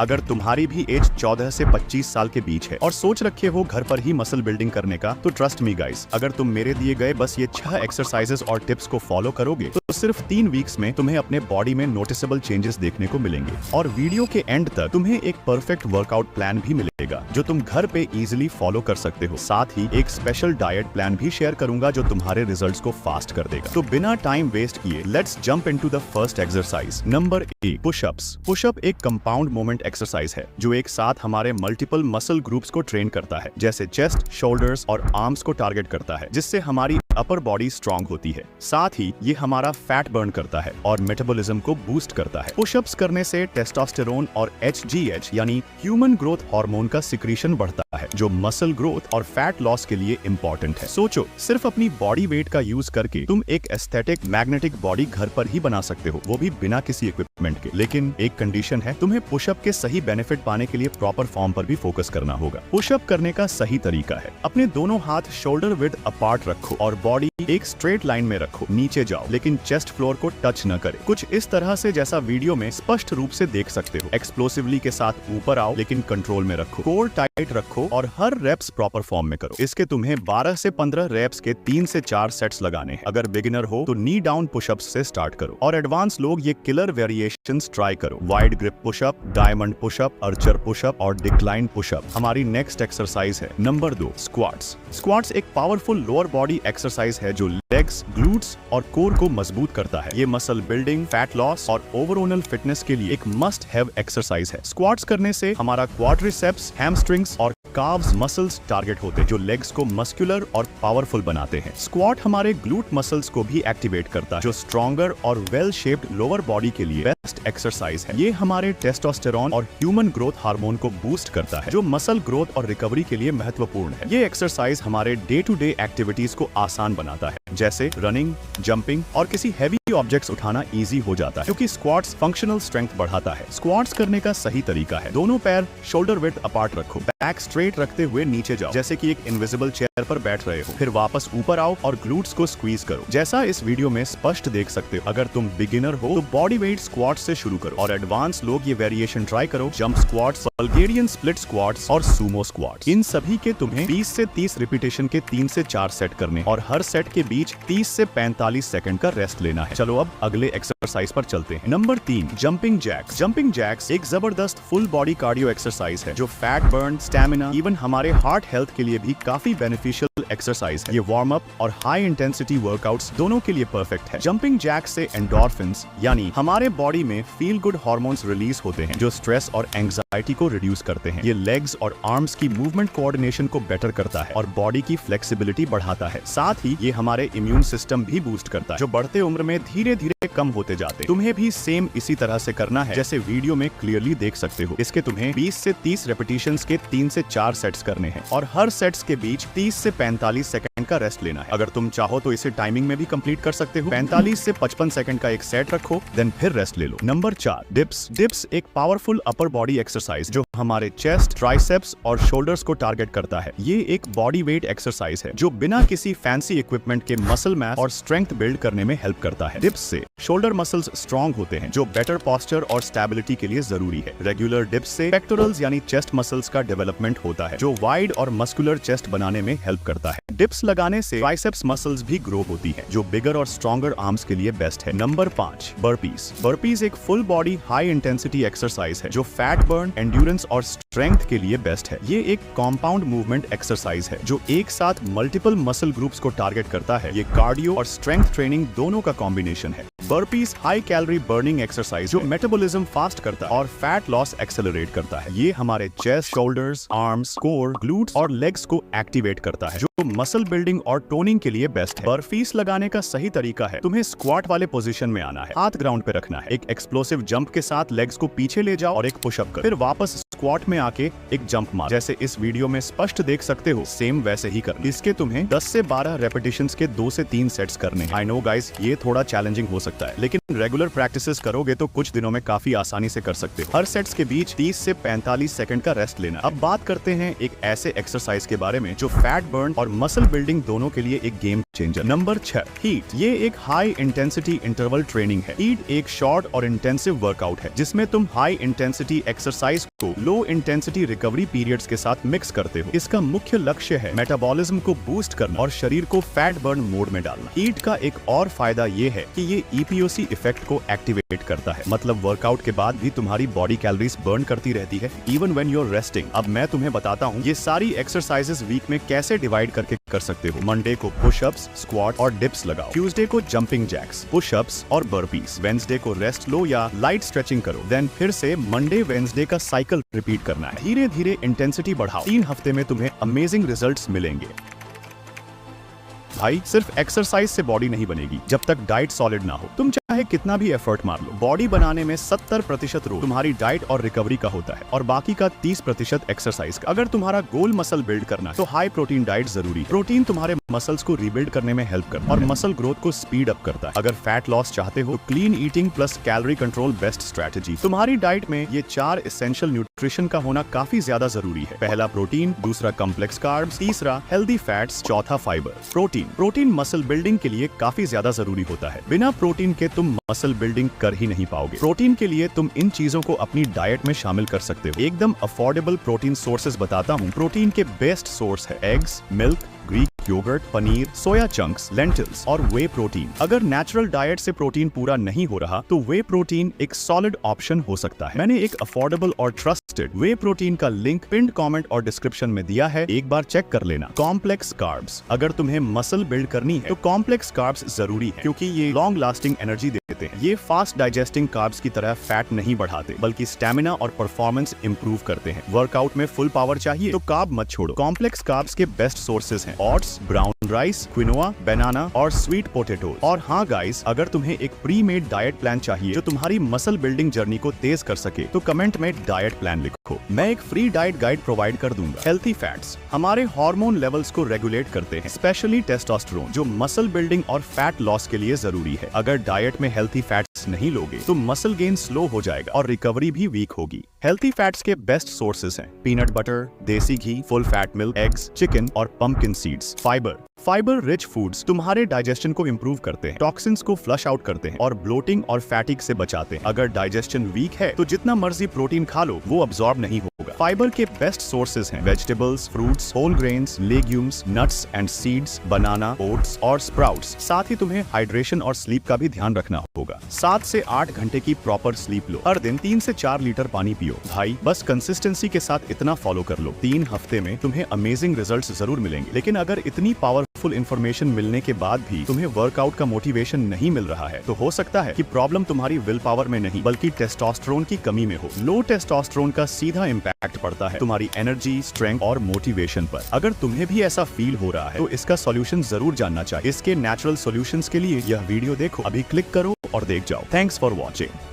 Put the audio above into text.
अगर तुम्हारी भी एज 14 से 25 साल के बीच है और सोच रखे हो घर पर ही मसल बिल्डिंग करने का, तो ट्रस्ट मी गाइस, अगर तुम मेरे दिए गए बस ये 6 एक्सरसाइजेस और टिप्स को फॉलो करोगे तो सिर्फ 3 वीक्स में तुम्हें अपने बॉडी में नोटिसेबल चेंजेस देखने को मिलेंगे। और वीडियो के एंड तक तुम्हें एक परफेक्ट वर्कआउट प्लान भी मिलेगा जो तुम घर पे इजीली फॉलो कर सकते हो। साथ ही एक स्पेशल डाइट प्लान भी शेयर करूंगा जो तुम्हारे रिजल्ट्स को फास्ट कर देगा। तो बिना टाइम वेस्ट किए let's jump into the first exercise. नंबर 1, पुशअप्स। पुशअप एक कंपाउंड मूवमेंट एक्सरसाइज है जो एक साथ हमारे मल्टीपल मसल ग्रुप्स को ट्रेन करता है, जैसे चेस्ट, शोल्डर्स और आर्म्स को टारगेट करता है, जिससे हमारी अपर बॉडी स्ट्रांग होती है। साथ ही ये हमारा फैट बर्न करता है और मेटाबॉलिज्म को बूस्ट करता है। पुशअप्स करने से टेस्टोस्टेरोन और HGH यानी ह्यूमन ग्रोथ हार्मोन का सिक्रीशन बढ़ता है जो मसल ग्रोथ और फैट लॉस के लिए इंपॉर्टेंट है। सोचो, सिर्फ अपनी बॉडी वेट का यूज करके तुम एक एस्थेटिक मैग्नेटिक बॉडी घर पर ही बना सकते हो, वो भी बिना किसी इक्विपमेंट के। लेकिन एक कंडीशन है, तुम्हें पुशअप के सही बेनिफिट पाने के लिए प्रॉपर फॉर्म पर भी फोकस करना होगा। पुशअप करने का सही तरीका है, अपने दोनों हाथ शोल्डर विड्थ अपार्ट रखो और बॉडी एक स्ट्रेट लाइन में रखो। नीचे जाओ लेकिन चेस्ट फ्लोर को टच न करे, कुछ इस तरह से जैसा वीडियो में स्पष्ट रूप से देख सकते हो। एक्सप्लोसिवली के साथ ऊपर आओ लेकिन कंट्रोल में रखो। कोर टाइट रखो और हर रेप्स प्रॉपर फॉर्म में करो। इसके तुम्हें 12 से 15 रेप्स के 3 से 4 सेट्स लगाने हैं। अगर बिगिनर हो तो नी डाउन पुशअप्स से स्टार्ट करो और एडवांस लोग ये किलर वेरिएशंस ट्राई करो। Wide grip pushup, diamond pushup, archer pushup और डिक्लाइन पुशअप। हमारी नेक्स्ट एक्सरसाइज है नंबर 2, स्क्वाट्स। स्क्वाट्स एक पावरफुल लोअर बॉडी एक्सरसाइज है जो लेग्स, ग्लूट्स और कोर को मजबूत करता है। ये मसल बिल्डिंग, फैट लॉस और ओवरऑल फिटनेस के लिए एक मस्ट हैव एक्सरसाइज है। स्क्वाट्स करने से हमारा क्वाड्रिसेप्स, हैमस्ट्रिंग्स और काव्स मसल्स टारगेट होते हैं जो लेग्स को मस्कुलर और पावरफुल बनाते हैं। स्क्वाट हमारे ग्लूट मसल्स को भी एक्टिवेट करता है जो स्ट्रॉन्गर और वेल शेप्ड लोअर बॉडी के लिए बेस्ट एक्सरसाइज है। ये हमारे टेस्टोस्टेरोन और ह्यूमन ग्रोथ हार्मोन को बूस्ट करता है जो मसल ग्रोथ और रिकवरी के लिए महत्वपूर्ण है। ये एक्सरसाइज हमारे डे टू डे एक्टिविटीज को आसान बनाता है, जैसे रनिंग, जंपिंग और किसी हैवी ऑब्जेक्ट्स उठाना इजी हो जाता है क्योंकि स्क्वाट्स फंक्शनल स्ट्रेंथ बढ़ाता है। स्क्वाट्स करने का सही तरीका है, दोनों पैर शोल्डर विड्थ अपार्ट रखो, बैक स्ट्रेट रखते हुए नीचे जाओ जैसे कि एक इनविजिबल चेयर पर बैठ रहे हो। फिर वापस ऊपर आओ और ग्लूट्स को स्क्वीज करो जैसा इस वीडियो में स्पष्ट देख सकते हो। अगर तुम बिगिनर हो तो बॉडी वेट स्क्वाट्स से शुरू करो और एडवांस लोग ये वेरिएशन ट्राई करो, jump squats, Bulgarian split squats और सुमो स्क्वाट्स। इन सभी के तुम्हें 20 से 30 रिपीटेशन के 3 से 4 सेट करने और हर सेट के बीच 30 से 45 सेकंड का रेस्ट लेना है। चलो अब अगले एक्सरसाइज पर चलते हैं। Number 3, jumping jacks. Jumping jacks एक जबरदस्त फुल बॉडी कार्डियो एक्सरसाइज है जो फैट बर्न, स्टैमिना, इवन हमारे हार्ट हेल्थ के लिए भी काफी बेनिफिशियल एक्सरसाइज है। ये वार्म अप और हाई इंटेंसिटी वर्कआउट्स दोनों के लिए परफेक्ट है। जंपिंग जैक्स से एंडोर्फिन्स यानी हमारे बॉडी में फील गुड हार्मोन्स रिलीज होते हैं जो स्ट्रेस और एंजाइटी को रिड्यूस करते हैं। ये लेग्स और आर्म्स की मूवमेंट कोऑर्डिनेशन को बेटर करता है और बॉडी की फ्लेक्सिबिलिटी बढ़ाता है। साथ ही ये हमारे इम्यून सिस्टम भी बूस्ट करता है जो बढ़ते उम्र में धीरे धीरे कम होते जाते। तुम्हें भी सेम इसी तरह से करना है जैसे वीडियो में क्लियरली देख सकते हो। इसके तुम्हें 20 से 30 रेपिटेशंस के 3 से 4 सेट्स करने हैं और हर सेट्स के बीच 30 से 45 सेकंड का रेस्ट लेना है। अगर तुम चाहो तो इसे टाइमिंग में भी कंप्लीट कर सकते हो। 45 से 55 सेकंड का एक सेट रखो, देन फिर रेस्ट ले लो। Number 4, dips. डिप्स एक पावरफुल अपर बॉडी एक्सरसाइज जो हमारे चेस्ट, ट्राइसेप्स और शोल्डर्स को टारगेट करता है। ये एक बॉडी वेट एक्सरसाइज है जो बिना किसी फैंसी इक्विपमेंट के मसल मास और स्ट्रेंथ बिल्ड करने में हेल्प करता है। डिप्स से शोल्डर मसल्स स्ट्रांग होते हैं जो बेटर पोस्चर और स्टेबिलिटी के लिए जरूरी है। रेगुलर डिप्स से पेक्टोरल्स यानी चेस्ट मसल्स का डेवलपमेंट होता है जो वाइड और मस्कुलर चेस्ट बनाने में हेल्प करता है। डिप्स लगाने से ट्राइसेप्स मसल्स भी ग्रो होती है जो बिगर और स्ट्रॉन्गर आर्म्स के लिए बेस्ट है। Number 5, burpees. बर्पीज एक full body high intensity exercise है जो फैट बर्न, एंड्योरेंस और स्ट्रेंथ के लिए बेस्ट है। ये एक कॉम्पाउंड मूवमेंट एक्सरसाइज है जो एक साथ मल्टीपल मसल ग्रुप्स को टारगेट करता है। ये कार्डियो और स्ट्रेंथ ट्रेनिंग दोनों का कॉम्बिनेशन है। Burpees high calorie burning exercise जो मेटाबॉलिज्म फास्ट करता है और फैट लॉस एक्सेलरेट करता है। ये हमारे chest, shoulders, arms, core, glutes और लेग्स को एक्टिवेट करता है जो मसल बिल्डिंग और टोनिंग के लिए बेस्ट है। बर्पीज लगाने का सही तरीका है, तुम्हें स्क्वाट वाले पोजीशन में आना है, हाथ ग्राउंड पे रखना है, एक एक्सप्लोसिव जंप के साथ लेग्स को पीछे ले जाओ और एक पुशअप कर, फिर वापस स्क्वाट में आके एक जंप मार। जैसे इस वीडियो में स्पष्ट देख सकते हो, सेम वैसे ही करना। इसके तुम्हें 10 से 12 रेपिटेशंस के 2 से 3 सेट्स करने हैं। आई नो गाइस, ये थोड़ा चैलेंजिंग हो सकता है लेकिन रेगुलर प्रैक्टिसेस करोगे तो कुछ दिनों में काफी आसानी से कर सकते हो। हर सेट्स के बीच 30 से 45 सेकंड का रेस्ट लेना। अब बात करते हैं एक ऐसे एक्सरसाइज के बारे में जो फैट बर्न और मसल बिल्डिंग दोनों के लिए एक गेम चेंजर। Number 6, heat. ये एक हाई इंटेंसिटी इंटरवल ट्रेनिंग है। हीट एक शॉर्ट और इंटेंसिव वर्कआउट है जिसमें तुम हाई इंटेंसिटी एक्सरसाइज को लो इंटेंसिटी रिकवरी पीरियड्स के साथ मिक्स करते हो। इसका मुख्य लक्ष्य है मेटाबॉलिज्म को बूस्ट करना और शरीर को फैट बर्न मोड में डालना। हीट का एक और फायदा ये है कि ये EPOC इफेक्ट को एक्टिवेट करता है, मतलब वर्कआउट के बाद भी तुम्हारी बॉडी कैलोरीज बर्न करती रहती है even when you are resting. अब मैं तुम्हें बताता हूँ ये सारी एक्सरसाइजेस वीक में कैसे डिवाइड करके कर सकते हो। मंडे को पुशअप्स, स्क्वाट और डिप्स लगाओ। ट्यूसडे को जंपिंग जैक्स, पुशअप्स और बर्पीज। वेडनेसडे को रेस्ट लो या लाइट स्ट्रेचिंग करो। देन फिर से मंडे वेडनेसडे का साइकिल रिपीट करना है। धीरे धीरे इंटेंसिटी बढ़ाओ। 3 हफ्ते में तुम्हें अमेजिंग रिजल्ट्स मिलेंगे। भाई सिर्फ एक्सरसाइज से बॉडी नहीं बनेगी जब तक डाइट सॉलिड ना हो। तुम चाहे कितना भी एफर्ट मार लो, बॉडी बनाने में 70% रोल तुम्हारी डाइट और रिकवरी का होता है और बाकी का 30% एक्सरसाइज का। अगर तुम्हारा गोल मसल बिल्ड करना है तो हाई प्रोटीन डाइट जरूरी। प्रोटीन तुम्हारे मसल्स को रिबिल्ड करने में हेल्प करता है और मसल ग्रोथ को स्पीड अप करता है। अगर फैट लॉस चाहते हो तो clean eating plus calorie control best strategy. तुम्हारी डाइट में ये 4 एसेंशियल न्यूट्रिशन का होना काफी ज्यादा जरूरी है। पहला प्रोटीन, दूसरा कॉम्प्लेक्स कार्ब्स, तीसरा हेल्दी फैट्स, चौथा फाइबर। प्रोटीन मसल बिल्डिंग के लिए काफी ज्यादा जरूरी होता है। बिना प्रोटीन के तुम मसल बिल्डिंग कर ही नहीं पाओगे। प्रोटीन के लिए तुम इन चीजों को अपनी डाइट में शामिल कर सकते हो। एकदम अफोर्डेबल प्रोटीन सोर्सेज बताता हूँ। प्रोटीन के बेस्ट सोर्स है eggs, milk, Greek yogurt, paneer, soya chunks, lentils और वे प्रोटीन। अगर नेचुरल डाइट से प्रोटीन पूरा नहीं हो रहा तो वे प्रोटीन एक सॉलिड ऑप्शन हो सकता है। मैंने एक अफोर्डेबल और ट्रस्टेड वे प्रोटीन का लिंक पिन्ड कमेंट और डिस्क्रिप्शन में दिया है, एक बार चेक कर लेना। कॉम्प्लेक्स कार्ब्स, अगर तुम्हें मसल बिल्ड करनी है तो कॉम्प्लेक्स कार्ब्स जरूरी है क्योंकि ये लॉन्ग लास्टिंग एनर्जी देते हैं। ये फास्ट डाइजेस्टिंग कार्ब्स की तरह फैट नहीं बढ़ाते बल्कि स्टेमिना और परफॉर्मेंस इंप्रूव करते हैं। वर्कआउट में फुल पावर चाहिए तो कार्ब मत छोड़ो। कॉम्प्लेक्स कार्ब्स के बेस्ट सोर्सेज हैं ओट्स, ब्राउन राइस, क्विनोआ, बनाना और स्वीट पोटैटो। और हाँ गाइस, अगर तुम्हें एक प्री मेड डाइट प्लान चाहिए जो तुम्हारी मसल बिल्डिंग जर्नी को तेज कर सके तो कमेंट में डाइट प्लान लिखो। मैं एक फ्री डाइट गाइड प्रोवाइड कर दूंगा। हेल्थी फैट्स हमारे हार्मोन लेवल्स को रेगुलेट करते हैं, स्पेशली टेस्टोस्टेरोन जो मसल बिल्डिंग और फैट लॉस के लिए जरूरी है। अगर डाइट में हेल्थी फैट्स नहीं लोगे तो मसल गेन स्लो हो जाएगा और रिकवरी भी वीक होगी। हेल्थी फैट्स के बेस्ट सोर्सेस हैं peanut butter, desi ghee, full fat milk, eggs, chicken और pumpkin seeds. Fibre rich foods तुम्हारे डाइजेशन को इंप्रूव करते हैं, टॉक्सिन्स को फ्लश आउट करते हैं और ब्लोटिंग और फैटिक से बचाते हैं। अगर डाइजेशन वीक है तो जितना मर्जी प्रोटीन खा लो वो अब्सॉर्ब नहीं होगा। फाइबर के बेस्ट सोर्सेज हैं vegetables, fruits, whole grains, legumes, nuts and seeds, banana, oats और स्प्राउट्स। साथ ही तुम्हें हाइड्रेशन और स्लीप का भी ध्यान रखना होगा। 7 से 8 घंटे की प्रॉपर स्लीप लो। हर दिन 3 से 4 लीटर पानी पियो। भाई बस कंसिस्टेंसी के साथ इतना फॉलो कर लो। 3 हफ्ते में तुम्हें अमेजिंग रिजल्ट्स जरूर मिलेंगे। लेकिन अगर इतनी पावरफुल इन्फॉर्मेशन मिलने के बाद भी तुम्हें वर्कआउट का मोटिवेशन नहीं मिल रहा है तो हो सकता है कि प्रॉब्लम तुम्हारी विल पावर में नहीं बल्कि टेस्टोस्टेरोन की कमी में हो। लो टेस्टोस्टेरोन का सीधा इम्पैक्ट पड़ता है तुम्हारी एनर्जी, स्ट्रेंथ और मोटिवेशन पर। अगर तुम्हें भी ऐसा फील हो रहा है तो इसका सॉल्यूशन जरूर जानना चाहिए। इसके नेचुरल सॉल्यूशंस के लिए यह वीडियो देखो, अभी क्लिक करो और देख जाओ। Thanks for watching.